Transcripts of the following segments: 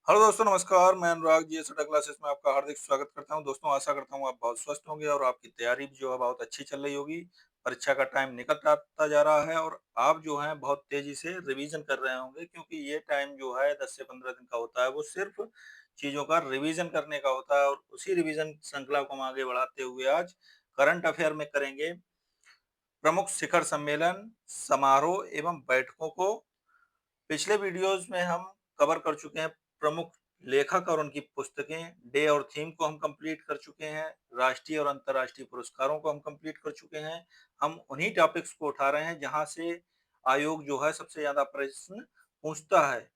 Hello दोस्तों, नमस्कार। मैं अनुराग जी एसटा क्लासेस में आपका हार्दिक स्वागत करता हूं। दोस्तों, आशा करता हूं आप बहुत स्वस्थ होंगे और आपकी तैयारी भी जो है बहुत अच्छी चल रही होगी। परीक्षा का टाइम निकट आता जा रहा है और आप जो हैं बहुत तेजी से रिवीजन कर रहे होंगे, क्योंकि ये टाइम जो है 10 से 15 दिन का होता है, वो सिर्फ चीजों का रिवीजन करने का होता है। और उसी रिवीजन श्रृंखला को हम आगे बढ़ाते हुए आज करंट अफेयर में करेंगे प्रमुख शिखर सम्मेलन, समारोह एवं बैठकों को। पिछले वीडियोस में हम कवर कर चुके हैं प्रमुख लेखक और उनकी पुस्तकें। डे और थीम को हम कंप्लीट कर चुके हैं। राष्ट्रीय और अंतर्राष्ट्रीय पुरस्कारों को हम कंप्लीट कर चुके हैं। हम उन्हीं टॉपिक्स को उठा रहे हैं जहां से आयोग जो है सबसे ज्यादा प्रश्न पूछता है।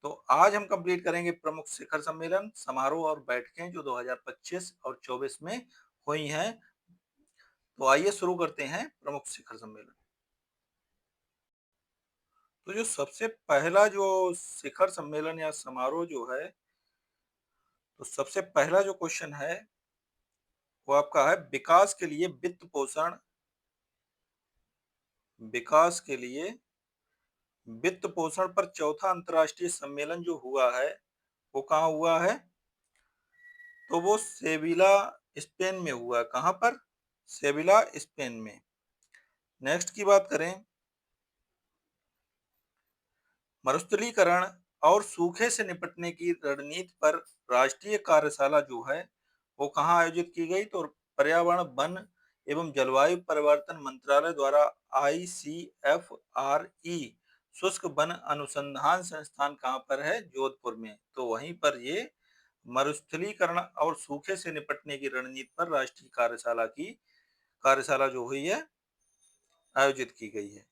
तो आज हम कंप्लीट करेंगे प्रमुख शिखर सम्मेलन, समारोह और बैठकें जो 2025 और 24 में हुई हैं। तो आइए शुरू करते हैं प्रमुख शिखर सम्मेलन। तो जो सबसे पहला जो शिखर सम्मेलन या समारोह जो है, तो सबसे पहला जो क्वेश्चन है वो आपका है विकास के लिए वित्त पोषण। विकास के लिए वित्त पोषण पर चौथा अंतर्राष्ट्रीय सम्मेलन जो हुआ है वो कहाँ हुआ है? तो वो सेविला स्पेन में हुआ है। कहाँ पर? सेविला स्पेन में। नेक्स्ट की बात करें, मरुस्थलीकरण और सूखे से निपटने की रणनीति पर राष्ट्रीय कार्यशाला जो है वो कहाँ आयोजित की गई? तो पर्यावरण, वन एवं जलवायु परिवर्तन मंत्रालय द्वारा ICFRE शुष्क वन अनुसंधान संस्थान कहाँ पर है? जोधपुर में। तो वहीं पर ये मरुस्थलीकरण और सूखे से निपटने की रणनीति पर राष्ट्रीय कार्यशाला जो हुई है आयोजित की गई है।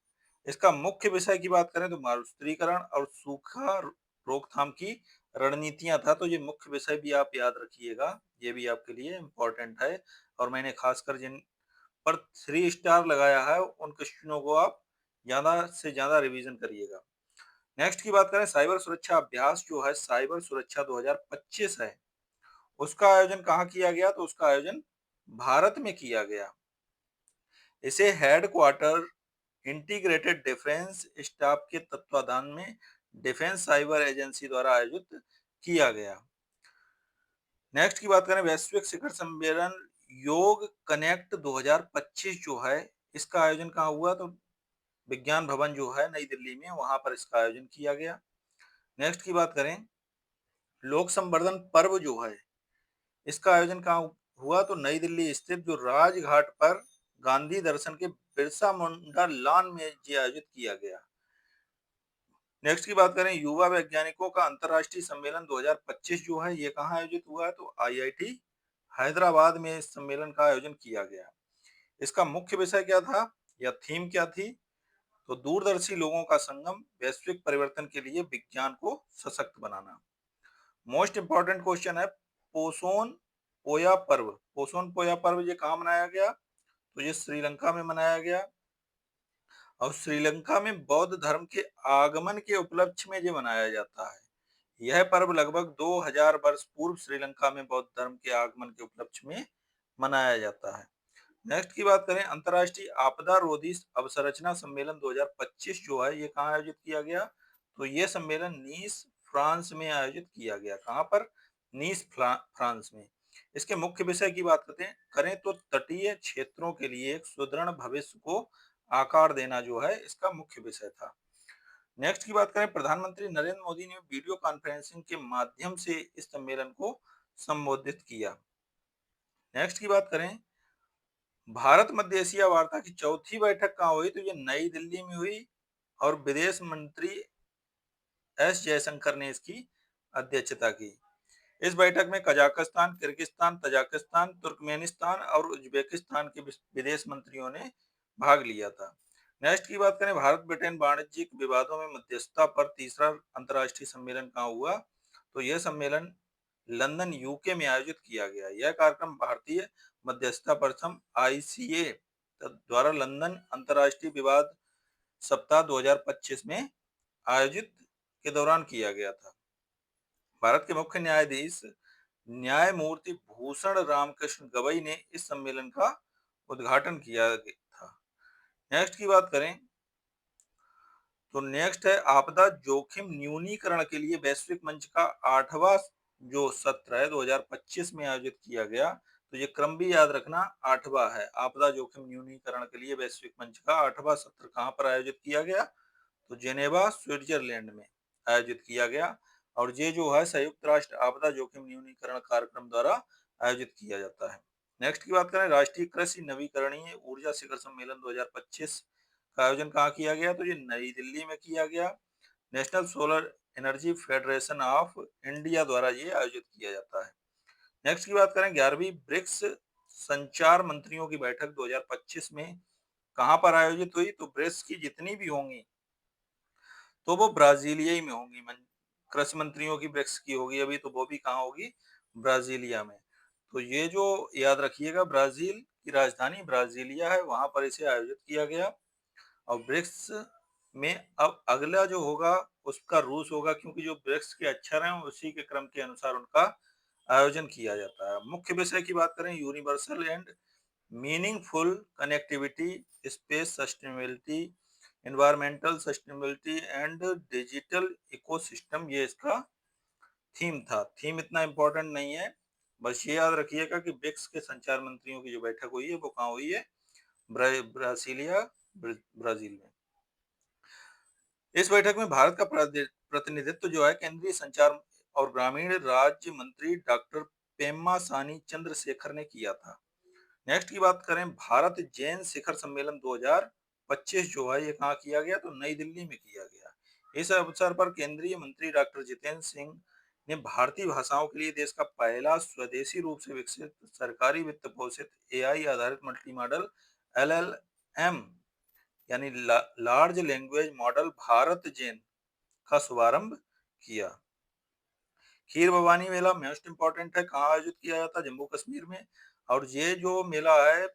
इसका मुख्य विषय की बात करें तो मरुस्थलीकरण और सूखा रोकथाम की रणनीतियां था। तो ये मुख्य विषय भी आप याद रखिएगा, ये भी आपके लिए इम्पोर्टेंट है। और मैंने खासकर जिन पर 3 स्टार लगाया है उन क्वेश्चनों को आप ज्यादा से ज्यादा रिवीजन करिएगा। नेक्स्ट की बात करें, साइबर सुरक्षा अभ्यास जो है साइबर सुरक्षा 2025 है, उसका आयोजन कहाँ किया गया? तो उसका आयोजन भारत में किया गया। इसे हेडक्वार्टर इंटीग्रेटेड डिफेंस स्टाफ के तत्वाधान में डिफेंस साइबर एजेंसी द्वारा आयोजित किया गया। नेक्स्ट की बात करें, वैश्विक शिखर सम्मेलन योग कनेक्ट 2025 जो है, इसका आयोजन कहाँ हुआ? तो विज्ञान भवन जो है नई दिल्ली में, वहां पर इसका आयोजन किया गया। नेक्स्ट की बात करें, लोक संवर्धन पर्व जो है इसका आयोजन कहाँ हुआ? तो नई दिल्ली स्थित जो राजघाट पर गांधी दर्शन के बिरसा मुंडा लॉन में ये आयोजित किया गया। नेक्स्ट की बात करें, युवा वैज्ञानिकों का अंतर्राष्ट्रीय सम्मेलन 2025 जो है ये कहाँ आयोजित हुआ है? तो IIT हैदराबाद में इस सम्मेलन का आयोजन किया गया। इसका मुख्य विषय क्या था या थीम क्या थी? तो दूरदर्शी लोगों का संगम, वैश्विक परिवर्तन के लिए विज्ञान को सशक्त बनाना। मोस्ट इंपॉर्टेंट क्वेश्चन है, पोसोन पोया पर्व। पोसोन पोया पर्व ये कहाँ मनाया गया? तो ये श्रीलंका में मनाया गया। और श्रीलंका में बौद्ध धर्म के आगमन के उपलक्ष्य में ये मनाया जाता है। यह पर्व लगभग 2000 वर्ष पूर्व श्रीलंका में बौद्ध धर्म के आगमन के उपलक्ष्य में मनाया जाता है। नेक्स्ट की बात करें, अंतर्राष्ट्रीय आपदा रोधी अवसंरचना सम्मेलन 2025 जो है ये कहाँ आयोजित किया गया? तो ये सम्मेलन नीस फ्रांस में आयोजित किया गया। कहाँ पर? नीस फ्रांस में। इसके मुख्य विषय की बात करते हैं करें तो तटीय क्षेत्रों के लिए एक सुदृढ़ भविष्य को आकार देना जो है इसका मुख्य विषय था। नेक्स्ट की बात करें, प्रधानमंत्री नरेंद्र मोदी ने वीडियो कॉन्फ्रेंसिंग के माध्यम से इस सम्मेलन को संबोधित किया। नेक्स्ट की बात करें, भारत मध्य एशिया वार्ता की चौथी बैठक कहाँ हुई? तो ये नई दिल्ली में हुई और विदेश मंत्री जयशंकर ने इसकी अध्यक्षता की। इस बैठक में कजाकिस्तान, किर्गिस्तान, तजाकिस्तान, तुर्कमेनिस्तान और उज्बेकिस्तान के विदेश मंत्रियों ने भाग लिया था। नेक्स्ट की बात करें, भारत ब्रिटेन वाणिज्यिक विवादों में मध्यस्थता पर तीसरा अंतर्राष्ट्रीय सम्मेलन कहाँ हुआ? तो यह सम्मेलन लंदन यूके में आयोजित किया गया। यह कार्यक्रम भारतीय मध्यस्थता परिषद ICA द्वारा लंदन अंतर्राष्ट्रीय विवाद सप्ताह 2025 में आयोजित के दौरान किया गया था। भारत के मुख्य न्यायाधीश न्यायमूर्ति भूषण रामकृष्ण गवई ने इस सम्मेलन का उद्घाटन किया था। नेक्स्ट की बात करें, तो नेक्स्ट है आपदा जोखिम न्यूनीकरण के लिए वैश्विक मंच का 8वां जो सत्र है 2025 में आयोजित किया गया। तो ये क्रम भी याद रखना, 8वां है। आपदा जोखिम न्यूनीकरण के लिए वैश्विक मंच का 8वां सत्र कहाँ पर आयोजित किया गया? तो जेनेवा स्विट्जरलैंड में आयोजित किया गया। और ये जो है संयुक्त राष्ट्र आपदा जोखिम न्यूनीकरण कार्यक्रम द्वारा आयोजित किया जाता है। नेक्स्ट की बात करें, राष्ट्रीय कृषि नवीकरणीय ऊर्जा शिखर सम्मेलन 2025 का आयोजन कहाँ किया गया? तो ये नई दिल्ली में किया गया। National solar energy federation of India द्वारा ये आयोजित किया जाता है। नेक्स्ट की बात करें, 11वीं ब्रिक्स संचार मंत्रियों की बैठक 2025 में कहाँ पर आयोजित हुई? तो ब्रिक्स की जितनी भी होंगी तो वो ब्राजीलिया ही में होंगी। कृषि मंत्रियों की ब्रिक्स की होगी अभी, तो वो भी कहाँ होगी? ब्राजीलिया में। तो ये जो याद रखिएगा, ब्राजील की राजधानी ब्राजीलिया है, वहां पर इसे आयोजित किया गया। और ब्रिक्स में अब अगला जो होगा उसका रूस होगा, क्योंकि जो ब्रिक्स के अक्षर हैं उसी के क्रम के अनुसार उनका आयोजन किया जाता है। मुख्य विषय की बात करें, universal and meaningful connectivity, space sustainability, environmental sustainability and digital ecosystem, ये इसका थीम था। थीम इतना इम्पोर्टेंट नहीं है, बस ये याद रखिएगा कि ब्रिक्स के संचार मंत्रियों की जो बैठक हुई है वो कहाँ हुई है? ब्रासीलिया, ब्राजील में। इस बैठक में भारत का प्रतिनिधित्व जो है केंद्रीय संचार और ग्रामीण राज्य मंत्री डॉक्टर पेम्मा सानी चंद्रशेखर ने किया था। नेक्स्ट की बात करें, भारत जैन शिखर सम्मेलन 2025 जो है ये कहाँ किया गया? तो नई दिल्ली में किया गया। इस अवसर पर केंद्रीय मंत्री डॉक्टर जितेंद्र सिंह ने भारतीय भाषाओं के लिए देश का पहला स्वदेशी रूप से विकसित सरकारी वित्त पोषित एआई आधारित मल्टी मॉडल एलएलएम यानी large language model Bharat Jain का शुभारंभ किया। खीर भवानी मेला मोस्ट इम्पोर्टेंट है, कहाँ आयोजित किया जाता है? जम्मू कश्मीर में। और ये जो मेला है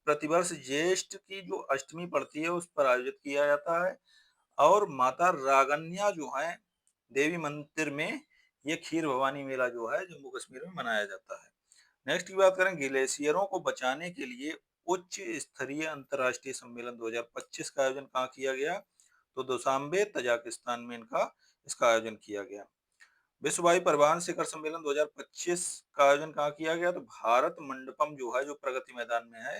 प्रतिवर्ष ज्येष्ठ की जो अष्टमी पड़ती है उस पर आयोजित किया जाता है। और माता रागन्या जो है देवी मंदिर में ये खीर भवानी मेला जो है जम्मू कश्मीर में मनाया जाता है। नेक्स्ट की बात करें, ग्लेशियरों को बचाने के लिए उच्च स्तरीय अंतर्राष्ट्रीय सम्मेलन 2025 का आयोजन कहाँ किया गया? तो दुशांबे तजाकिस्तान में इसका आयोजन किया गया। विश्व वायु परिवहन शिखर सम्मेलन 2025 का आयोजन कहाँ किया गया? तो भारत मंडपम जो है, जो प्रगति मैदान में है,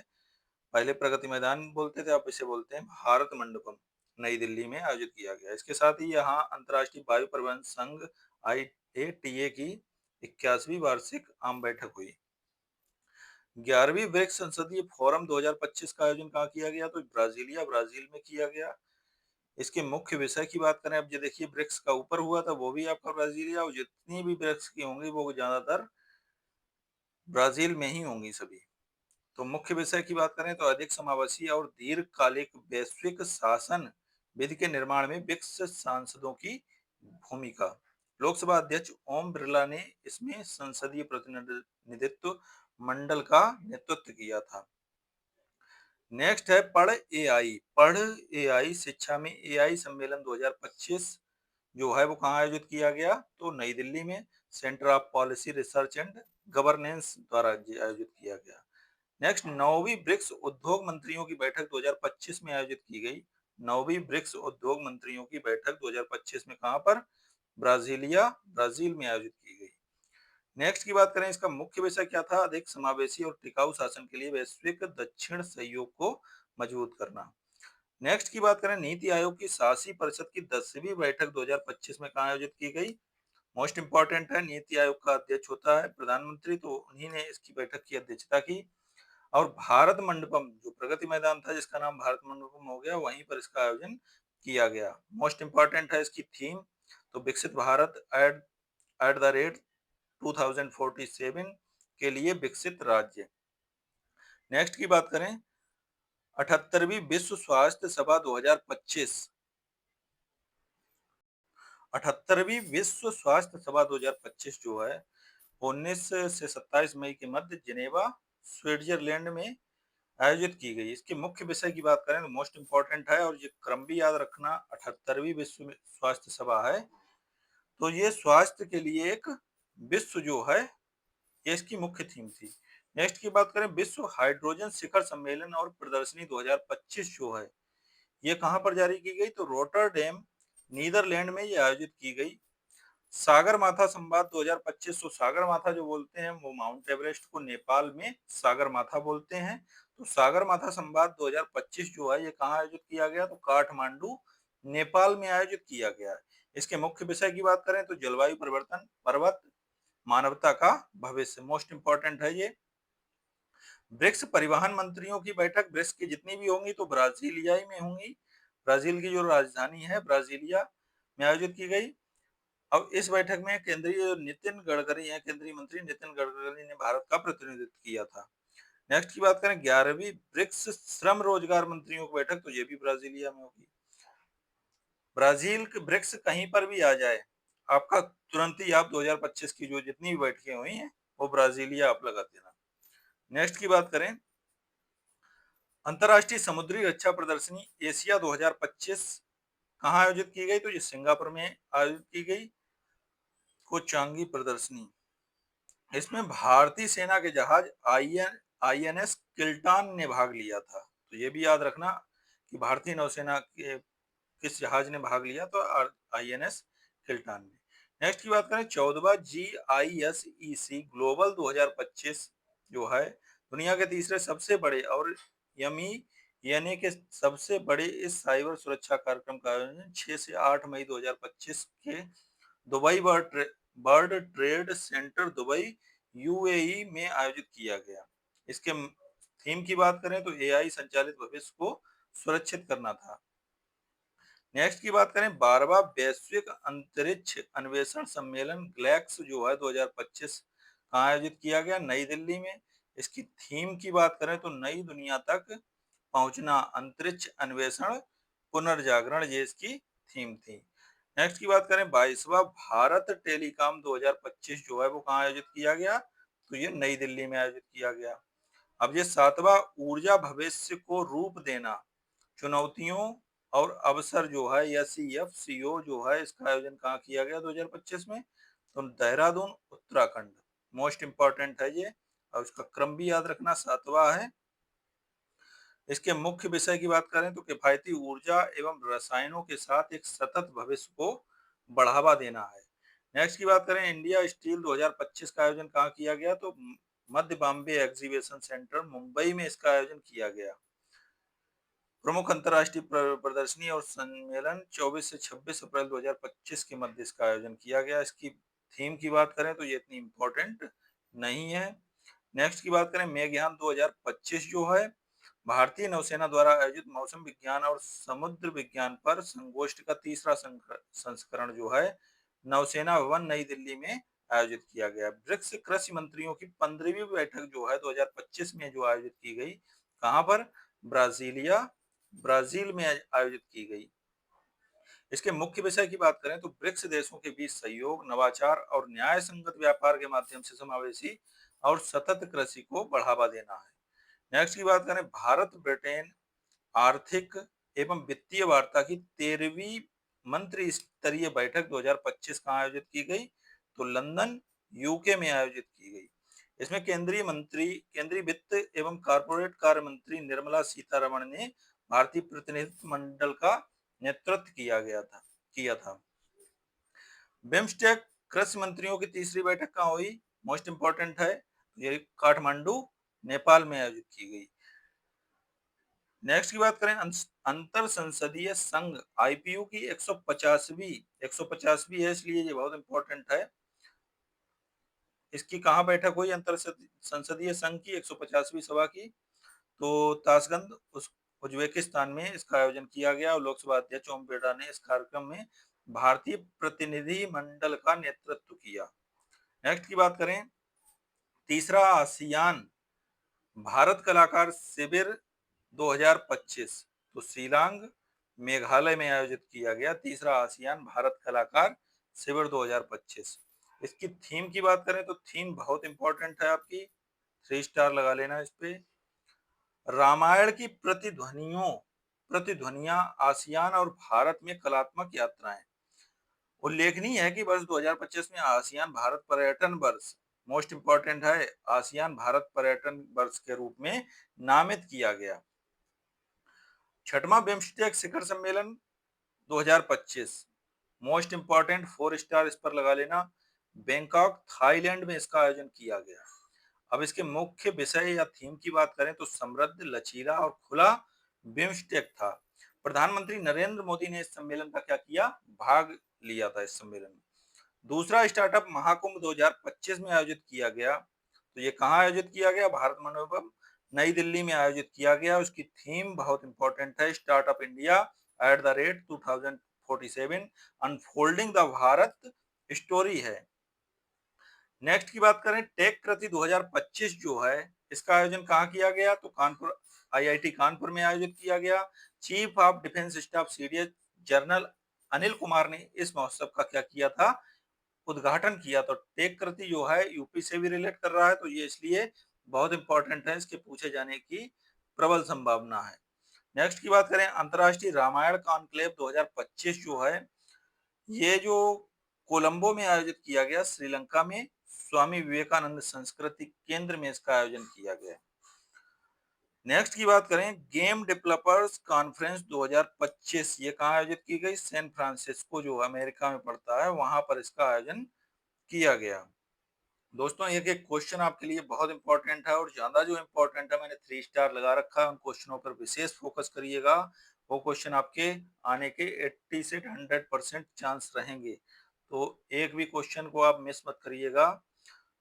पहले प्रगति मैदान बोलते थे, अब इसे बोलते हैं भारत मंडपम, नई दिल्ली में आयोजित किया गया। इसके साथ ही यहाँ अंतर्राष्ट्रीय वायु परिवहन संघ IATA की 81वीं वार्षिक आम बैठक हुई। 11वीं ब्रिक्स संसदीय फोरम 2025 का आयोजन कहाँ किया गया? तो ब्राजीलिया, ब्राजील में किया गया। इसके मुख्य विषय की बात करें, अब ये देखिए ब्रिक्स का ऊपर हुआ था वो भी आपका ब्राजीलिया, और जितनी भी ब्रिक्स की होंगी वो ज्यादातर ब्राजील में ही होंगी सभी। तो मुख्य विषय की बात करें तो अधिक समावेशी और दीर्घकालिक वैश्विक शासन विधि के निर्माण में ब्रिक्स सांसदों की भूमिका। लोकसभा अध्यक्ष ओम बिरला ने इसमें संसदीय प्रतिनिधित्व मंडल का नेतृत्व किया था। नेक्स्ट है पढ़ एआई शिक्षा में एआई सम्मेलन 2025 जो है वो कहाँ आयोजित किया गया? तो नई दिल्ली में centre of policy research and governance द्वारा आयोजित किया गया। नेक्स्ट, 9वीं ब्रिक्स उद्योग मंत्रियों की बैठक 2025 में आयोजित की गई। 9वीं ब्रिक्स उद्योग मंत्रियों की बैठक 2025 में कहां पर? ब्राजीलिया, ब्राजील में आयोजित की गई। नेक्स्ट की बात करें, इसका मुख्य विषय क्या था? अधिक समावेशी और टिकाऊ शासन के लिए वैश्विक दक्षिण सहयोग को मजबूत करना। नेक्स्ट की बात करें, नीति आयोग की शासी परिषद की 10वीं बैठक 2025 में कहाँ आयोजित की गई? मोस्ट इंपॉर्टेंट है, नीति आयोग का अध्यक्ष होता है प्रधानमंत्री, तो उन्हीं ने इसकी बैठक की अध्यक्षता की। और भारत मंडपम जो प्रगति मैदान था जिसका नाम भारत मंडपम हो गया, वहीं पर इसका आयोजन किया गया। मोस्ट इंपॉर्टेंट है इसकी थीम, तो विकसित भारत एट द रेट 2047 के लिए विकसित राज्य। नेक्स्ट की बात करें, 78वीं विश्व स्वास्थ्य सभा 2025। 78वीं विश्व स्वास्थ्य सभा 2025 जो है 19 से 27 मई के मध्य जिनेवा स्विट्जरलैंड में आयोजित की गई। इसके मुख्य विषय की बात करें तो मोस्ट इंपॉर्टेंट है, और ये क्रम भी याद रखना, 78वीं विश्व स्वास्थ्य सभा है। तो ये स्वास्थ्य के लिए एक विश्व जो है ये इसकी मुख्य थीम थी। नेक्स्ट की बात करें, विश्व हाइड्रोजन शिखर सम्मेलन और प्रदर्शनी 2025 जो है ये कहाँ पर जारी की गई? तो रोटरडेम, नीदरलैंड में ये आयोजित की गई। सागरमाथा संवाद 2025, तो सागरमाथा जो बोलते हैं वो माउंट एवरेस्ट को नेपाल में सागरमाथा बोलते हैं। तो सागरमाथा संवाद 2025 जो है ये कहाँ आयोजित किया गया? तो काठमांडू, नेपाल में आयोजित किया गया है। इसके मुख्य विषय की बात करें तो जलवायु परिवर्तन, पर्वत, मानवता का भविष्य, मोस्ट इंपॉर्टेंट है ये। ब्रिक्स परिवहन मंत्रियों की बैठक ब्रिक्स की जितनी भी होंगी तो ब्राजीलिया में होंगी। ब्राजील की जो राजधानी है ब्राजीलिया में आयोजित की गई। अब इस बैठक में केंद्रीय नितिन गडकरी हैं, केंद्रीय मंत्री नितिन गडकरी ने भारत का प्रतिनिधित्व किया था। नेक्स्ट की बात करें 11वीं ब्रिक्स श्रम रोजगार मंत्रियों की बैठक, तो ये भी ब्राजीलिया में होगी। ब्राजील के ब्रिक्स कहीं पर भी आ जाए, आपका तुरंत ही आप 2025 की जो जितनी भी बैठकें हुई हैं वो ब्राजीलिया आप लगा देना। नेक्स्ट की बात करें अंतर्राष्ट्रीय समुद्री रक्षा प्रदर्शनी एशिया 2025 कहाँ आयोजित की गई? तो ये सिंगापुर में आयोजित की गई कोचांगी प्रदर्शनी। इसमें भारतीय सेना के जहाज आईएनएस किल्टान ने भाग लिया था। तो ये भी याद रखना कि भारतीय नौसेना के किस जहाज ने भाग लिया? तो आईएनएस किल्टान ने। नेक्स्ट की बात करें 14वां GISEC ग्लोबल 2025 जो है दुनिया के तीसरे सबसे बड़े और यमी यानी के सबसे बड़े इस साइबर सुरक्षा कार्यक्रम का आयोजन 6 से 8 मई 2025 के Dubai bird trade centre Dubai UAE में आयोजित किया गया। इसके थीम की बात करें तो एआई संचालित भविष्य को सुरक्षित करना था। नेक्स्ट की बात करें 12वां वैश्विक अंतरिक्ष अन्वेषण सम्मेलन ग्लैक्स जो है 2025 कहाँ आयोजित किया गया? नई दिल्ली में। इसकी थीम की बात करें तो नई दुनिया तक पहुंचना, अंतरिक्ष अन्वेषण, पुनर्जागरण, ये इसकी थीम थी। नेक्स्ट की बात करें 22वां भारत टेलीकॉम 2025 जो है वो कहाँ आयोजित किया गया? तो ये नई दिल्ली में आयोजित किया गया। अब ये 7वां ऊर्जा भविष्य को रूप देना, चुनौतियों और अवसर जो है या CFCO जो है इसका आयोजन कहाँ किया गया 2025 में? तो देहरादून उत्तराखंड, मोस्ट इंपॉर्टेंट है ये। और इसका क्रम भी याद रखना 7वां है। इसके मुख्य विषय की बात करें तो किफायती ऊर्जा एवं रसायनों के साथ एक सतत भविष्य को बढ़ावा देना है। नेक्स्ट की बात करें इंडिया स्टील 2025 का आयोजन कहाँ किया गया? तो मध्य बॉम्बे एग्जीबिशन सेंटर मुंबई में इसका आयोजन किया गया। प्रमुख अंतर्राष्ट्रीय प्रदर्शनी और सम्मेलन 24 से 26 अप्रैल 2025 के मध्य इसका आयोजन किया गया। इसकी थीम की बात करें तो ये इतनी इम्पोर्टेंट नहीं है। नेक्स्ट की बात करें मेघयान 2025 जो है भारतीय नौसेना द्वारा आयोजित मौसम विज्ञान और समुद्र विज्ञान पर संगोष्ठी का तीसरा संस्करण जो है नौसेना भवन नई दिल्ली में आयोजित किया गया। ब्रिक्स कृषि मंत्रियों की 15वीं बैठक जो है 2025 में जो आयोजित की गई, कहाँ पर? ब्राजीलिया, ब्राजील में आयोजित की गई। इसके मुख्य विषय की बात करें तो ब्रिक्स देशों के बीच सहयोग, नवाचार और न्याय संगत व्यापार के माध्यम से समावेशी और सतत कृषि को बढ़ावा देना है। नेक्स्ट की बात करें भारत ब्रिटेन आर्थिक एवं वित्तीय वार्ता की 13वीं मंत्री स्तरीय बैठक 2025 कहाँ आयोजित की गई? तो लंदन यूके में आयोजित की गई। इसमें केंद्रीय वित्त एवं कारपोरेट कार्य मंत्री निर्मला सीतारमण ने भारतीय प्रतिनिधित्व मंडल का नेतृत्व किया था। बिम्स्टेक कृषि मंत्रियों की तीसरी बैठक कहाँ हुई? मोस्ट इंपॉर्टेंट है, ये काठमांडू नेपाल में आयोजित की गई। नेक्स्ट की बात करें अंतर संसदीय संघ IPU की 150वीं है इसलिए ये बहुत इंपॉर्टेंट है। इसकी कहाँ बैठक हुई अंतर संसदीय संघ की 150वीं सभा की? तो ताशकंद उज्बेकिस्तान में इसका आयोजन किया गया और लोकसभा अध्यक्ष ओम बिरला ने इस कार्यक्रम में भारतीय प्रतिनिधि मंडल का नेतृत्व किया। नेक्स्ट की बात करें तीसरा आसियान भारत कलाकार शिविर 2025, तो शिलांग मेघालय में आयोजित किया गया तीसरा आसियान भारत कलाकार शिविर 2025। इसकी थीम की बात करें तो थीम बहुत इंपॉर्टेंट है आपकी, 3 स्टार लगा लेना इस पे। रामायण की प्रतिध्वनियां आसियान और भारत में कलात्मक यात्राएं। उल्लेखनीय है कि वर्ष 2025 में आसियान भारत पर्यटन वर्ष, मोस्ट इंपॉर्टेंट है, आसियान भारत पर्यटन वर्ष के रूप में नामित किया गया। छठवां बिम्स्टेक शिखर सम्मेलन 2025 मोस्ट इंपॉर्टेंट 4 स्टार इस पर लगा लेना। बैंकॉक थाईलैंड में इसका आयोजन किया गया। अब इसके मुख्य विषय या थीम की बात करें तो समृद्ध, लचीला और खुला बिम्स्टेक था। प्रधानमंत्री नरेंद्र मोदी ने इस सम्मेलन का क्या किया, भाग लिया था इस सम्मेलन में। दूसरा स्टार्टअप महाकुंभ 2025 में आयोजित किया गया। तो ये कहाँ आयोजित किया गया, भारत मनोरम नई दिल्ली में आयोजित किया गया। उसकी थीम बहुत इंपॉर्टेंट है, startup India at the rate 2047 unfolding the Bharat story है। नेक्स्ट की बात करें, टेक कृति 2025 जो है इसका आयोजन कहाँ किया गया, तो कानपुर आईआईटी कानपुर में आयोजित किया गया। Chief of defence staff CDS general Anil Kumar ने इस महोत्सव का क्या किया था, उद्घाटन किया। तो टेक कृति जो है यूपी से भी रिलेट कर रहा है, तो ये इसलिए बहुत इंपॉर्टेंट है, इसके पूछे जाने की प्रबल संभावना है। नेक्स्ट की बात करें, अंतरराष्ट्रीय रामायण कॉन्क्लेव 2025 जो है ये जो कोलंबो में आयोजित किया गया, श्रीलंका में स्वामी विवेकानंद संस्कृति केंद्र में इसका आयोजन किया गया। नेक्स्ट की बात करें, गेम डेवलपर्स कॉन्फ्रेंस 2025 ये कहाँ आयोजित की गई, सैन फ्रांसिस्को जो अमेरिका में पड़ता है वहां पर इसका आयोजन किया गया। दोस्तों एक एक क्वेश्चन आपके लिए बहुत इंपॉर्टेंट है और ज्यादा जो इंपॉर्टेंट है मैंने 3 स्टार लगा रखा है, उन क्वेश्चनों पर विशेष फोकस करिएगा। वो क्वेश्चन आपके आने के 80 से 100% चांस रहेंगे, तो एक भी क्वेश्चन को आप मिस मत करिएगा।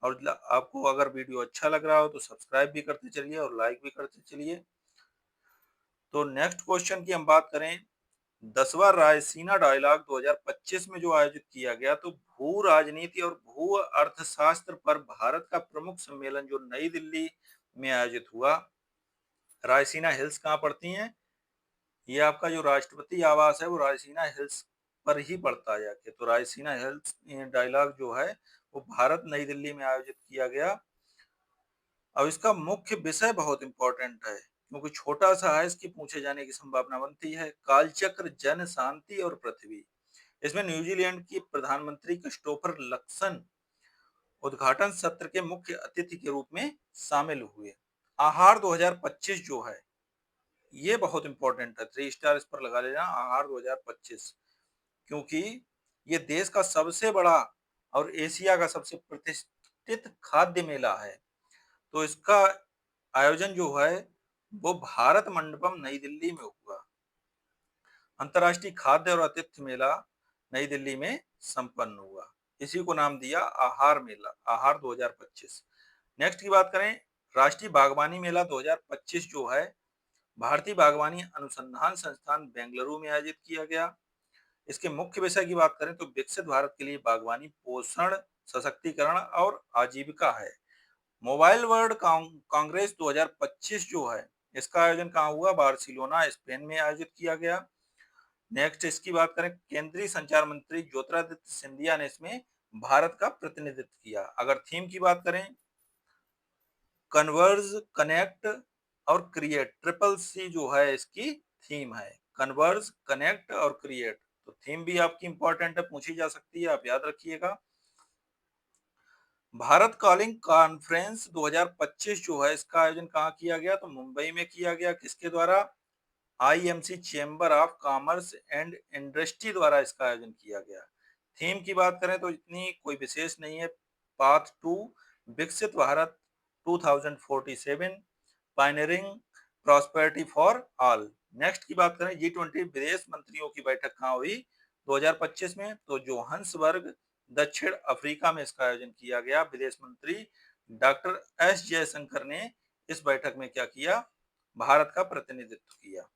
और आपको अगर वीडियो अच्छा लग रहा हो तो सब्सक्राइब भी करते चलिए और लाइक भी करते चलिए। तो नेक्स्ट क्वेश्चन की हम बात करें, 10वां रायसीना डायलॉग 2025 में जो आयोजित किया गया, तो भू राजनीति और भू अर्थशास्त्र पर भारत का प्रमुख सम्मेलन जो नई दिल्ली में आयोजित हुआ। रायसीना हिल्स कहाँ पड़ती हैं, ये आपका जो राष्ट्रपति आवास है वो रायसीना हिल्स पर ही पड़ता है जाके। तो रायसीना हिल्स डायलॉग जो है वो भारत नई दिल्ली में आयोजित किया गया। अब इसका मुख्य विषय बहुत इंपॉर्टेंट है क्योंकि छोटा सा है, इसकी पूछे जाने की संभावना बनती है। कालचक्र, जन, शांति और पृथ्वी। इसमें न्यूजीलैंड की प्रधानमंत्री क्रिस्टोफर लक्सन उद्घाटन सत्र के मुख्य अतिथि के रूप में शामिल हुए। आहार 2025 जो है ये बहुत इंपॉर्टेंट है, 3 स्टार इस पर लगा लेना। आहार 2025 क्योंकि ये देश का सबसे बड़ा और एशिया का सबसे प्रतिष्ठित खाद्य मेला है। तो इसका आयोजन जो है वो भारत मंडपम नई दिल्ली में हुआ। अंतर्राष्ट्रीय खाद्य और आतिथ्य मेला नई दिल्ली में संपन्न हुआ, इसी को नाम दिया आहार मेला, आहार 2025। नेक्स्ट की बात करें, राष्ट्रीय बागवानी मेला 2025 जो है भारतीय बागवानी अनुसंधान संस्थान बेंगलुरु में आयोजित किया गया। इसके मुख्य विषय की बात करें तो विकसित भारत के लिए बागवानी, पोषण, सशक्तिकरण और आजीविका है। मोबाइल वर्ल्ड कांग्रेस 2025 जो है इसका आयोजन कहाँ हुआ, बार्सिलोना स्पेन में आयोजित किया गया। नेक्स्ट इसकी बात करें, केंद्रीय संचार मंत्री ज्योतिरादित्य सिंधिया ने इसमें भारत का प्रतिनिधित्व किया। अगर थीम की बात करें, कन्वर्ज, कनेक्ट और क्रिएट, ट्रिपल सी जो है इसकी थीम है, कन्वर्ज, कनेक्ट और क्रिएट। तो थीम भी आपकी इंपॉर्टेंट है, पूछी जा सकती है, आप याद रखिएगा। भारत कॉलिंग कॉन्फ्रेंस 2025 जो है इसका आयोजन कहाँ किया गया, तो मुंबई में किया गया। किसके द्वारा, IMC chamber of commerce and industry द्वारा इसका आयोजन किया गया। थीम की बात करें तो इतनी कोई विशेष नहीं है, पाथ टू विकसित Bharat 2047 pioneering prosperity for all. Next की बात करें, G20 विदेश मंत्रियों की बैठक कहाँ हुई 2025 में, तो जोहान्सबर्ग दक्षिण अफ्रीका में इसका आयोजन किया गया। विदेश मंत्री डॉक्टर एस जयशंकर ने इस बैठक में क्या किया, भारत का प्रतिनिधित्व किया।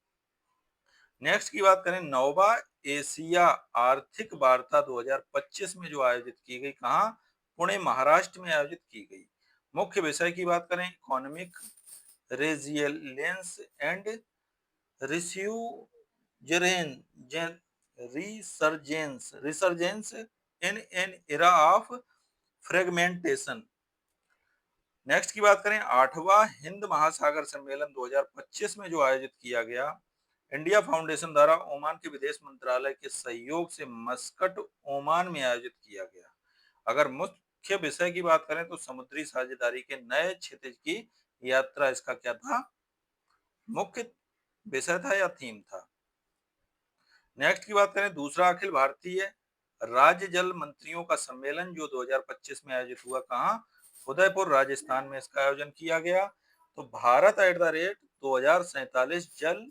नेक्स्ट की बात करें, नौवा एशिया आर्थिक वार्ता 2025 में जो आयोजित की गई, कहाँ, पुणे महाराष्ट्र में आयोजित की गई। मुख्य विषय की बात करें, economic resilience and resurgence in an era of fragmentation. Next की बात करें, 8वां हिंद महासागर सम्मेलन 2025 में जो आयोजित किया गया, इंडिया फाउंडेशन द्वारा ओमान के विदेश मंत्रालय के सहयोग से मस्कट ओमान में आयोजित किया गया। अगर मुख्य विषय की बात करें तो समुद्री साझेदारी के नए क्षेत्र की यात्रा इसका क्या था, मुख्य विषय था या थीम था। नेक्स्ट की बात करें, दूसरा अखिल भारतीय राज्य जल मंत्रियों का सम्मेलन जो 2025 में आयोजित हुआ, कहाँ? उदयपुर राजस्थान में इसका आयोजन किया गया। तो भारत एट द रेट 2047 जल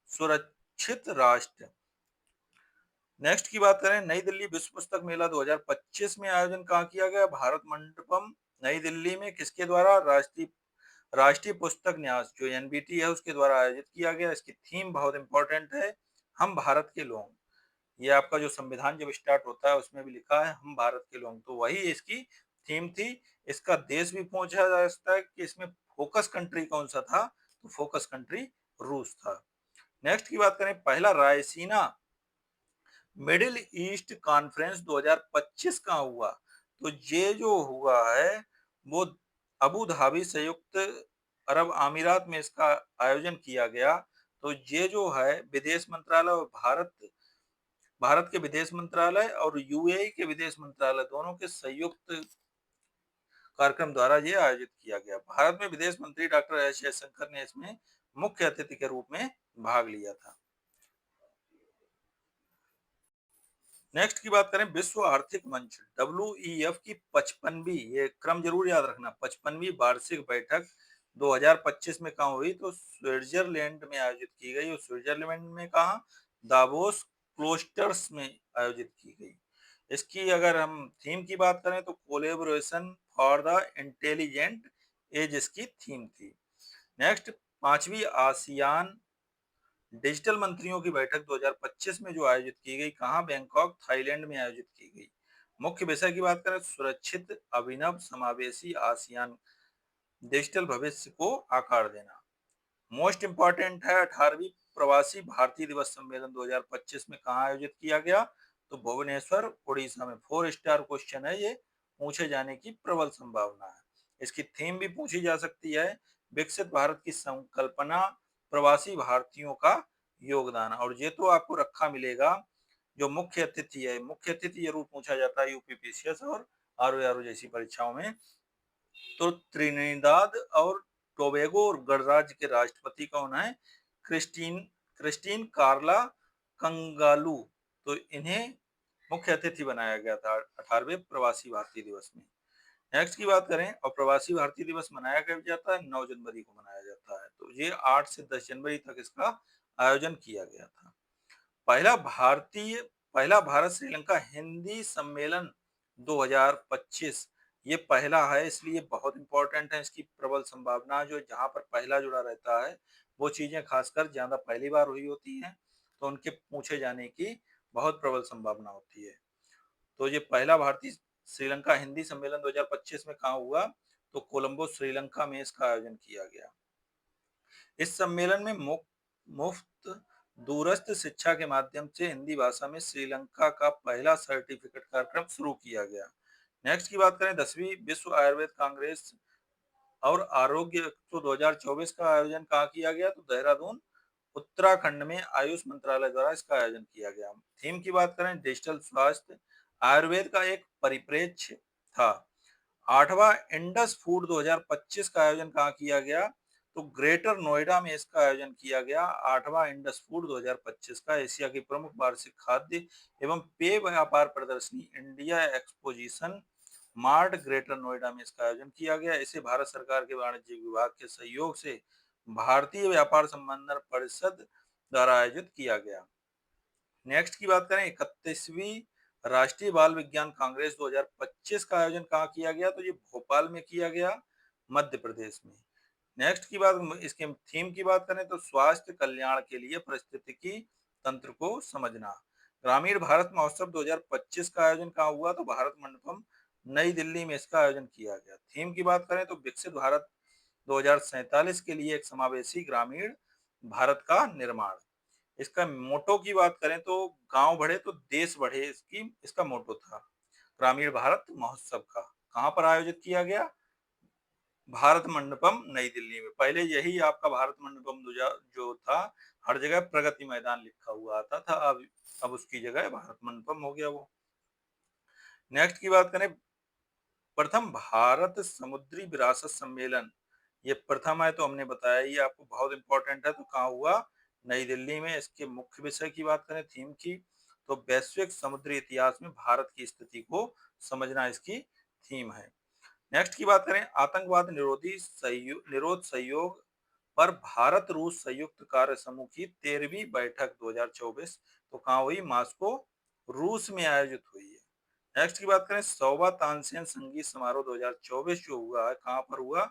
सुरक्षित राष्ट्र। नेक्स्ट की बात करें, नई दिल्ली विश्व पुस्तक मेला 2025 में आयोजन कहाँ किया गया? भारत मंडपम नई दिल्ली में। किसके द्वारा? राष्ट्रीय राष्ट्रीय पुस्तक न्यास जो एनबीटी है उसके द्वारा आयोजित किया गया। इसकी थीम बहुत इंपॉर्टेंट है, हम भारत के लोग। ये आपका जो संविधान जब स्टार्ट होता है उसमें भी लिखा है हम भारत के लोग, तो वही इसकी थीम थी। इसका देश भी पूछा जा सकता है कि इसमें फोकस कंट्री कौन सा था, तो फोकस कंट्री रूस था। नेक्स्ट की बात करें, पहला रायसीना मिडिल ईस्ट कॉन्फ्रेंस 2025 कहाँ हुआ? तो ये जो हुआ है वो अबू धाबी संयुक्त अरब अमीरात में इसका आयोजन किया गया। तो ये जो है विदेश मंत्रालय और भारत के विदेश मंत्रालय और यूएई के विदेश मंत्रालय दोनों के संयुक्त कार्यक्रम द्वारा ये आयोजित किया गया। भारत में विदेश मंत्री डॉक्टर एस जयशंकर ने इसमें मुख्य अतिथि के रूप में भाग लिया था। नेक्स्ट की बात करें, विश्व आर्थिक मंच WEF की 55वीं, ये क्रम जरूर याद रखना, 55वीं वार्षिक बैठक 2025 में कहाँ हुई? तो स्विट्जरलैंड में आयोजित की गई। और स्विट्जरलैंड में कहाँ? दावोस क्लोस्टर्स में आयोजित की गई। इसकी अगर हम थीम की बात करें तो collaboration for the intelligent edge इसकी थीम थी। नेक्स्ट, पांचवी आसियान डिजिटल मंत्रियों की बैठक 2025 में जो आयोजित की गई, कहाँ? बैंकॉक थाईलैंड में आयोजित की गई। मुख्य विषय की बात करें, सुरक्षित अभिनव समावेशी आसियान डिजिटल भविष्य को आकार देना। मोस्ट इंपॉर्टेंट है 18वीं प्रवासी भारतीय दिवस सम्मेलन 2025 में कहाँ आयोजित किया गया? तो भुवनेश्वर उड़ीसा में। 4 स्टार क्वेश्चन है ये, पूछे जाने की प्रबल संभावना है। इसकी थीम भी पूछी जा सकती है, विकसित भारत की संकल्पना, प्रवासी भारतीयों का योगदान। और ये तो आपको रखा मिलेगा, जो मुख्य अतिथि है, मुख्य अतिथि जरूर पूछा जाता है यूपीपीसीएस और आरओ जैसी परीक्षाओं में। तो त्रिनिदाद और टोबैगो और गणराज्य के राष्ट्रपति कौन है? क्रिस्टीन क्रिस्टीन कार्ला कंगालू। तो इन्हें मुख्य अतिथि बनाया गया था 18वें प्रवासी भारतीय दिवस में। नेक्स्ट की बात करें, और प्रवासी भारतीय दिवस मनाया कब जाता है? 9 जनवरी को मनाया जाता है। तो ये 8 से 10 जनवरी तक इसका आयोजन किया गया था। पहला भारतीय पहला भारत श्रीलंका हिंदी सम्मेलन 2025, ये पहला है इसलिए बहुत इंपॉर्टेंट है। इसकी प्रबल संभावना, जो जहां पर पहला जुड़ा रहता है वो चीजें खासकर ज्यादा पहली बार हुई होती हैं, तो उनके पूछे जाने की बहुत प्रबल संभावना होती है। तो ये पहला भारतीय श्रीलंका हिंदी सम्मेलन 2025 में कहाँ हुआ? तो कोलंबो श्रीलंका में इसका आयोजन किया गया। इस सम्मेलन में मुफ्त दूरस्थ शिक्षा के माध्यम से हिंदी भाषा में श्रीलंका का पहला सर्टिफिकेट कार्यक्रम शुरू किया गया। नेक्स्ट की बात करें, 10वीं विश्व आयुर्वेद कांग्रेस और आरोग्य तो 2024 का आयोजन कहाँ किया गया? तो देहरादून उत्तराखंड में आयुष मंत्रालय द्वारा इसका आयोजन किया गया। थीम की बात करें, डिजिटल स्वास्थ्य आयुर्वेद का एक परिप्रेक्ष्य था। 8वां इंडस फूड 2025 का आयोजन कहाँ किया गया? तो ग्रेटर नोएडा में इसका आयोजन किया गया। 8वां इंडस फूड 2025 का एशिया की प्रमुख वार्षिक खाद्य एवं पेय व्यापार प्रदर्शनी India exposition mart greater Noida में इसका आयोजन किया गया। इसे भारत सरकार के वाणिज्य विभाग के सहयोग से भारतीय व्यापार संबंधन परिषद द्वारा आयोजित किया गया। नेक्स्ट की बात करें, 31वीं राष्ट्रीय बाल विज्ञान कांग्रेस 2025 का आयोजन कहाँ किया गया? तो ये भोपाल में किया गया, मध्य प्रदेश में। नेक्स्ट की बात, इसके थीम की बात करें तो स्वास्थ्य कल्याण के लिए पारिस्थितिकी तंत्र को समझना। ग्रामीण भारत महोत्सव 2025 का आयोजन कहाँ हुआ? तो भारत मंडपम नई दिल्ली में इसका आयोजन किया गया। थीम की बात करें तो विकसित भारत 2047 के लिए एक समावेशी ग्रामीण भारत का निर्माण। इसका मोटो की बात करें तो गांव बढ़े तो देश बढ़े, इसका मोटो था। ग्रामीण भारत महोत्सव का कहां पर आयोजित किया गया? भारत मंडपम नई दिल्ली में। पहले यही आपका भारत मंडपम जो था, हर जगह प्रगति मैदान लिखा हुआ आता था, अब उसकी जगह भारत मंडपम हो गया वो। नेक्स्ट की बात करें, प्रथम भारत समुद्री विरासत सम्मेलन, ये प्रथम है तो हमने बताया, ये आपको बहुत इंपॉर्टेंट है। तो कहाँ हुआ? नई दिल्ली में। इसके मुख्य विषय की बात करें, थीम की, तो वैश्विक समुद्री इतिहास में भारत की स्थिति को समझना इसकी थीम है। नेक्स्ट की बात करें, आतंकवाद निरोध सहयोग पर भारत रूस संयुक्त कार्य समूह की 13वीं बैठक 2024 तो कहाँ हुई? मास्को, रूस में आयोजित हुई है। नेक्स्ट की बात करें, 100वां तानसेन संगीत समारोह 2024 जो हुआ है, कहाँ पर हुआ?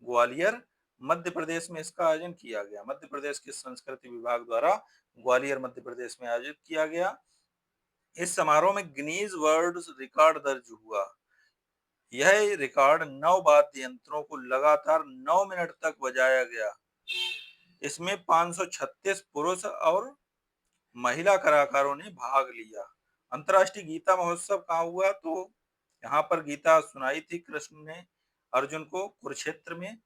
ग्वालियर, मध्य प्रदेश में इसका आयोजन किया गया। मध्य प्रदेश के संस्कृति विभाग द्वारा ग्वालियर मध्य प्रदेश में आयोजित किया गया। इस समारोह में गिनीज वर्ल्ड रिकॉर्ड दर्ज हुआ। यह रिकॉर्ड 9 वाद्य यंत्रों को लगातार 9 मिनट तक बजाया गया। इसमें 536 पुरुष और महिला कलाकारों ने भाग लिया। अंतर्राष्ट्रीय गीता महोत्सव कहाँ हुआ? तो यहाँ पर गीता सुनाई थी कृष्ण ने अर्जुन को कुरुक्षेत्र में,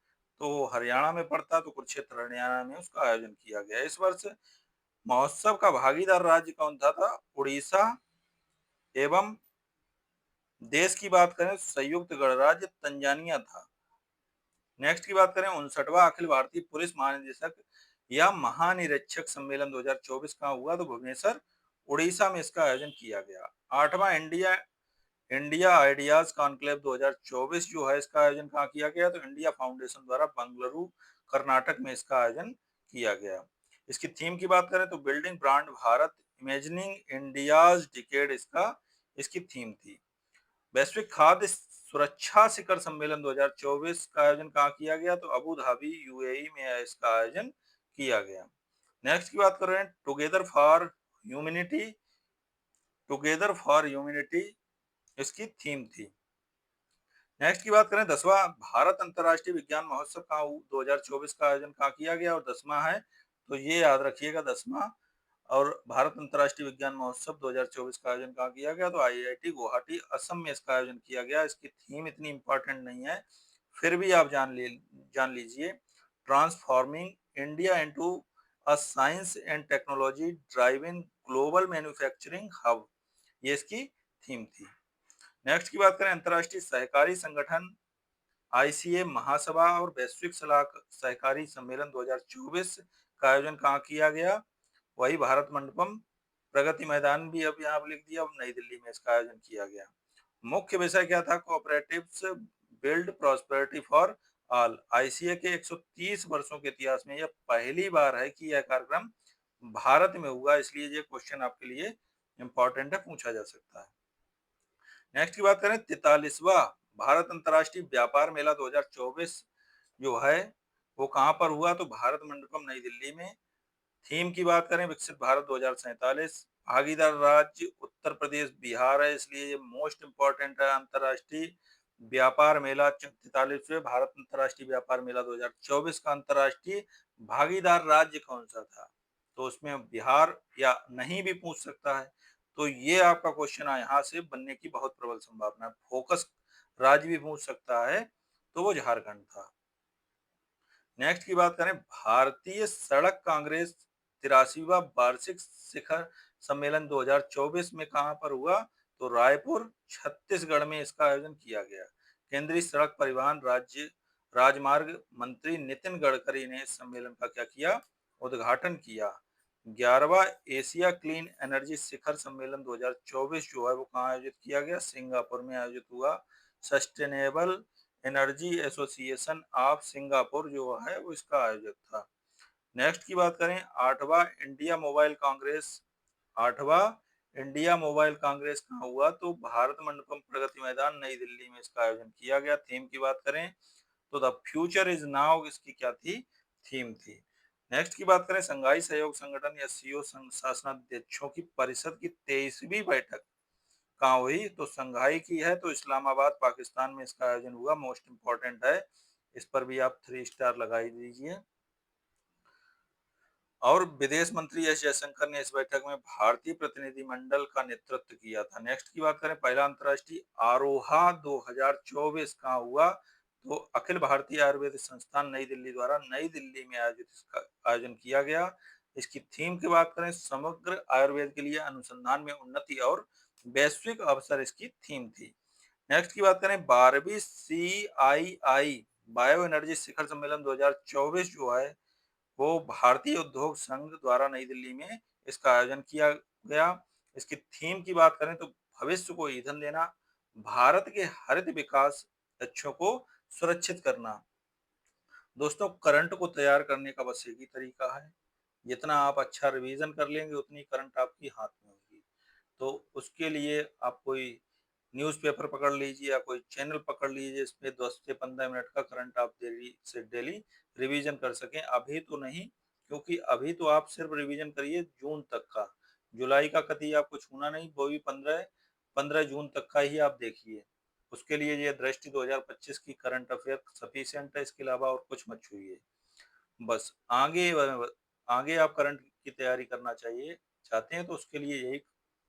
तो हरियाणा में पड़ता, तो कुरुक्षेत्र हरियाणा में उसका आयोजन किया गया। इस वर्ष महोत्सव का भागीदार राज्य कौन था? उड़ीसा। एवं देश की बात करें, संयुक्त गणराज्य तंजानिया था। नेक्स्ट की बात करें, 59वां अखिल भारतीय पुलिस महानिदेशक या महानिरीक्षक सम्मेलन 2024 कहाँ हुआ? तो भुवनेश्वर, उड़ीसा में इसका आयोजन किया गया। 8वां इंडिया इंडिया आइडियाज कॉन्क्लेव 2024 जो है, इसका आयोजन कहाँ किया गया? तो इंडिया फाउंडेशन द्वारा बंगलुरु, कर्नाटक में इसका आयोजन किया गया। इसकी थीम की बात करें तो building brand Bharat, imagining India's decade इसकी थीम थी। वैश्विक खाद्य सुरक्षा शिखर सम्मेलन 2024 का आयोजन कहाँ किया गया? तो अबू धाबी, यूएई में इसका आयोजन किया गया। नेक्स्ट की बात कर रहे हैं, टुगेदर फॉर ह्यूमैनिटी इसकी थीम थी। नेक्स्ट की बात करें, 10वां भारत अंतर्राष्ट्रीय विज्ञान महोत्सव का 2024 का आयोजन कहाँ किया गया? और 10वां है, तो ये याद रखिएगा 10वां। और भारत अंतर्राष्ट्रीय विज्ञान महोत्सव 2024 का आयोजन कहाँ किया गया? तो आईआईटी गुवाहाटी, असम में इसका आयोजन किया गया। इसकी थीम इतनी इंपॉर्टेंट नहीं है, फिर भी आप जान लीजिए, transforming India into a science and technology driving global manufacturing hub, ये इसकी थीम थी। नेक्स्ट की बात करें, अंतर्राष्ट्रीय सहकारी संगठन आईसीए महासभा और वैश्विक सहकारी सम्मेलन 2024 का आयोजन कहाँ किया गया? वही भारत मंडपम, प्रगति मैदान भी अब यहाँ लिख दिया, अब नई दिल्ली में इसका आयोजन किया गया। मुख्य विषय क्या था? Cooperatives build prosperity for all. ICA के 130 वर्षों के इतिहास में यह पहली बार है कि यह कार्यक्रम भारत में हुआ, इसलिए ये क्वेश्चन आपके लिए इंपॉर्टेंट है, पूछा जा सकता है। नेक्स्ट की बात करें, 43वां भारत अंतर्राष्ट्रीय व्यापार मेला 2024 जो है, वो कहाँ पर हुआ? तो भारत मंडपम, नई दिल्ली में। थीम की बात करें, विकसित भारत 2047। भागीदार राज्य उत्तर प्रदेश, बिहार है, इसलिए ये मोस्ट इंपॉर्टेंट है। अंतर्राष्ट्रीय व्यापार मेला, 43वें भारत अंतर्राष्ट्रीय व्यापार मेला 2024 का अंतर्राष्ट्रीय भागीदार राज्य कौन सा था? तो उसमें बिहार या नहीं भी पूछ सकता है, तो ये आपका क्वेश्चन यहाँ से बनने की बहुत प्रबल संभावना है। फोकस राज्य भी पूछ सकता है, तो वो झारखंड था। नेक्स्ट की बात करें, भारतीय सड़क कांग्रेस 83वां वार्षिक शिखर सम्मेलन 2024 में कहां पर हुआ? तो रायपुर, छत्तीसगढ़ में इसका आयोजन किया गया। केंद्रीय सड़क परिवहन राज्य राजमार्ग मंत्री नितिन गडकरी ने इस सम्मेलन का क्या किया? उद्घाटन किया। 11वां एशिया क्लीन एनर्जी शिखर सम्मेलन 2024 जो है, वो कहाँ आयोजित किया गया? सिंगापुर में आयोजित हुआ। Sustainable energy association of Singapore जो है, वो इसका आयोजक था। नेक्स्ट की बात करें, आठवां इंडिया मोबाइल कांग्रेस कहाँ हुआ? तो भारत मंडपम, प्रगति मैदान, नई दिल्ली में इसका आयोजन किया गया। थीम की बात करें तो द फ्यूचर इज नाउ इसकी क्या थी? थीम थी। नेक्स्ट की बात करें, संघाई सहयोग संगठन या सीओ शासनाध्यक्षों की परिषद की 23वीं बैठक कहाँ हुई? तो संघाई की है, तो इस्लामाबाद, पाकिस्तान में इसका आयोजन हुआ। मोस्ट इंपॉर्टेंट है, इस पर भी आप 3 स्टार लगाई दीजिए। और विदेश मंत्री एस जयशंकर ने इस बैठक में भारतीय प्रतिनिधिमंडल का नेतृत्व किया था। नेक्स्ट की बात करें, पहला अंतर्राष्ट्रीय आरोहा 2024 कहाँ हुआ? तो अखिल भारतीय आयुर्वेद संस्थान नई दिल्ली द्वारा नई दिल्ली में आयोजित इसका आयोजन किया गया। इसकी थीम की बात करें, समग्र आयुर्वेद के लिए अनुसंधान में उन्नति और वैश्विक अवसर इसकी थीम थी। नेक्स्ट की बात करें, 12वीं CII बायो एनर्जी शिखर सम्मेलन 2024 जो है, वो भारतीय उद्योग संघ द्वारा नई दिल्ली में इसका आयोजन किया गया। इसकी थीम की बात करें तो भविष्य को ईंधन देना, भारत के हरित विकास लक्ष्यों को सुरक्षित करना। दोस्तों करंट को तैयार करने का बस एक ही तरीका है, जितना आप अच्छा रिवीजन कर लेंगे उतनी करंट आपकी हाथ में होगी। तो उसके लिए आप कोई न्यूज़पेपर पकड़ लीजिए या कोई चैनल पकड़ लीजिए, इसमें 10 से 15 मिनट का करंट आप डेली से डेली रिवीजन कर सकें। अभी तो नहीं, क्योंकि अभी तो आप सिर्फ रिवीजन करिए जून तक का, जुलाई का कतई आपको छूना नहीं, वो भी 15 जून तक का ही आप देखिए। उसके लिए ये दृष्टि 2025 की करंट अफेयर सफिशिएंट है, इसके अलावा और कुछ मत छूइए। बस आगे आप करंट की तैयारी करना चाहिए चाहते हैं तो उसके लिए यही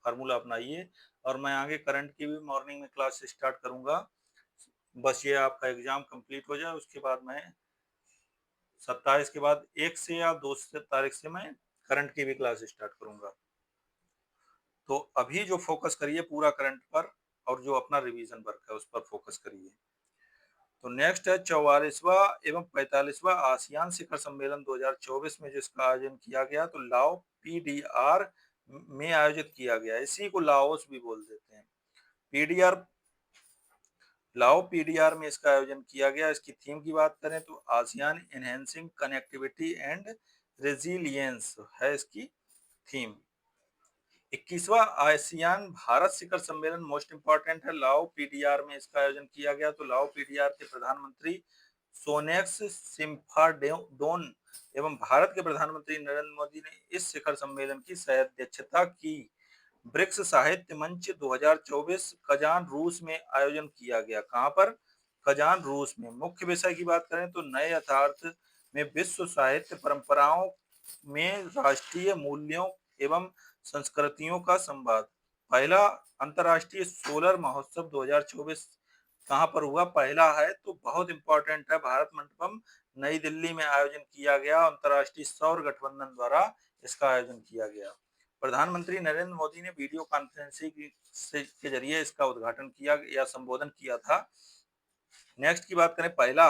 फार्मूला अपनाइए। और मैं आगे करंट की भी मॉर्निंग में क्लास स्टार्ट करूंगा। बस ये आपका एग्जाम कंप्लीट हो जाए, उसके बाद मैं 27 के बाद 1 से या 2 तारीख से मैं करंट की भी क्लास स्टार्ट करूंगा। तो अभी जो फोकस करिए पूरा करंट पर, और जो अपना रिवीजन वर्क है उस पर फोकस करिए। तो नेक्स्ट है 44वां एवं 45वां आसियान शिखर सम्मेलन 2024 में जिसका आयोजन किया गया, तो लाओ पीडीआर में आयोजित किया गया। इसी को लाओस भी बोल देते हैं। पीडीआर लाओ पीडीआर में इसका आयोजन किया गया। इसकी थीम की बात करें तो ASEAN enhancing connectivity and resilience है इसकी थीम। 21वां आसियान भारत शिखर सम्मेलन मोस्ट इंपॉर्टेंट है, लाओ पीडीआर में इसका आयोजन किया गया। तो लाओ पीडीआर के प्रधानमंत्री सोनेक्स सिम्फाडोन एवं भारत के प्रधानमंत्री नरेंद्र मोदी ने इस शिखर सम्मेलन की सह-अध्यक्षता की। ब्रिक्स साहित्य मंच 2024 कजान रूस में आयोजन किया गया। कहां पर? कजान रूस में। मुख्य विषय की बात करें तो नए यथार्थ में विश्व साहित्य परंपराओं में राष्ट्रीय मूल्यों एवं संस्कृतियों का संवाद। पहला अंतर्राष्ट्रीय सोलर महोत्सव 2024 कहाँ पर हुआ? पहला है तो बहुत इंपॉर्टेंट है, भारत मंडपम नई दिल्ली में आयोजन किया गया। अंतर्राष्ट्रीय सौर गठबंधन द्वारा इसका आयोजन किया गया। प्रधानमंत्री नरेंद्र मोदी ने वीडियो कॉन्फ्रेंसिंग के जरिए इसका उद्घाटन किया या संबोधन किया था। नेक्स्ट की बात करें, पहला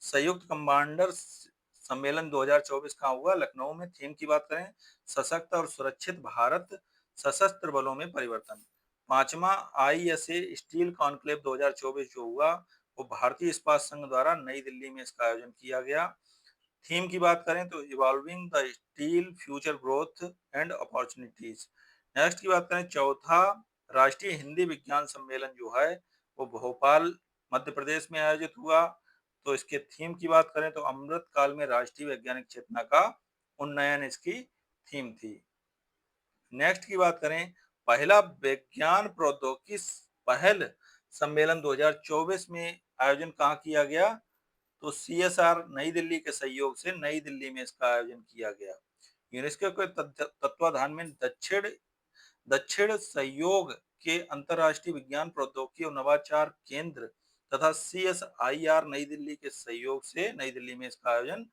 संयुक्त कमांडर सम्मेलन 2024 कहाँ हुआ? लखनऊ में। थीम की बात करें सशक्त और सुरक्षित भारत, सशस्त्र बलों में परिवर्तन। पांचवा आईएसए स्टील कॉन्क्लेव 2024 जो हुआ वो भारतीय इस्पात संघ द्वारा नई दिल्ली में इसका आयोजन किया गया। थीम की बात करें तो evolving the steel future growth and opportunities. Next की बात करें, चौथा राष्ट्रीय हिंदी विज्ञान सम्मेलन जो है वो भोपाल मध्य प्रदेश में आयोजित हुआ। तो इसके थीम की बात करें तो अमृत काल में राष्ट्रीय वैज्ञानिक चेतना का उन्नयन इसकी थीम थी। नेक्स्ट की बात करें, पहला विज्ञान प्रौद्योगिकी पहल सम्मेलन 2024 में आयोजन कहाँ किया गया? तो सीएसआर नई दिल्ली के सहयोग से नई दिल्ली में इसका आयोजन किया गया। यूनेस्को के तत्वाधान में दक्षिण दक्षिण सहयोग के अंतर्राष्ट्रीय विज्ञान प्रौद्योगिकी और नवाचार केंद्र तथा सीएसआईआर नई दिल्ली के सहयोग से नई दिल्ली में इसका आयोजन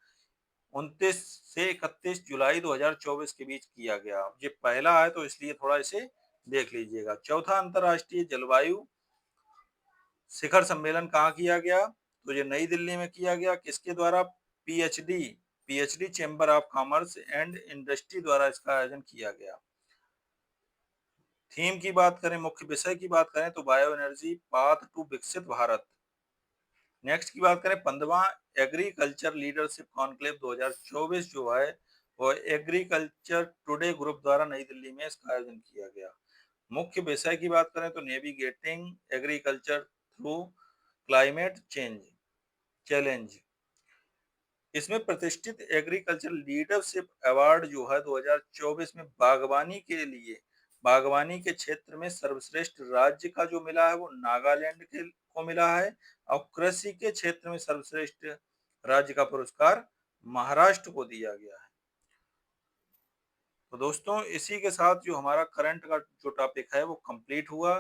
29 से 31 जुलाई 2024 के बीच किया गया। ये पहला है तो इसलिए थोड़ा इसे देख लीजिएगा। चौथा अंतर्राष्ट्रीय जलवायु शिखर सम्मेलन कहाँ किया गया? तो ये नई दिल्ली में किया गया। किसके द्वारा? PhD PhD chamber of commerce and industry द्वारा इसका आयोजन किया गया। थीम की बात करें, मुख्य विषय की बात करें तो बायो एनर्जी पाथ टू विकसित भारत। नेक्स्ट की बात करें, 15वां एग्रीकल्चर लीडरशिप कॉन्क्लेव 2024 जो है वो एग्रीकल्चर टुडे ग्रुप द्वारा नई दिल्ली में इसका आयोजन किया गया। मुख्य विषय की बात करें तो navigating agriculture through climate change challenge. इसमें प्रतिष्ठित एग्रीकल्चर लीडरशिप अवार्ड जो है 2024 में बागवानी के क्षेत्र में सर्वश्रेष्ठ राज्य का जो मिला है वो नागालैंड के को मिला है। और कृषि के क्षेत्र में सर्वश्रेष्ठ राज्य का पुरस्कार महाराष्ट्र को दिया गया है। तो दोस्तों इसी के साथ जो हमारा करंट का जो टॉपिक है वो कंप्लीट हुआ।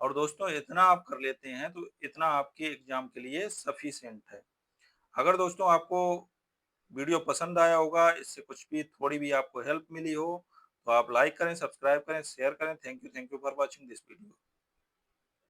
और दोस्तों इतना आप कर लेते हैं तो इतना आपके एग्जाम के लिए सफिशिएंट है। अगर दोस्तों आपको वीडियो पसंद आया होगा, इससे कुछ भी थोड़ी भी आपको हेल्प मिली हो, तो आप लाइक करें, सब्सक्राइब करें, शेयर करें। Thank you for watching this video.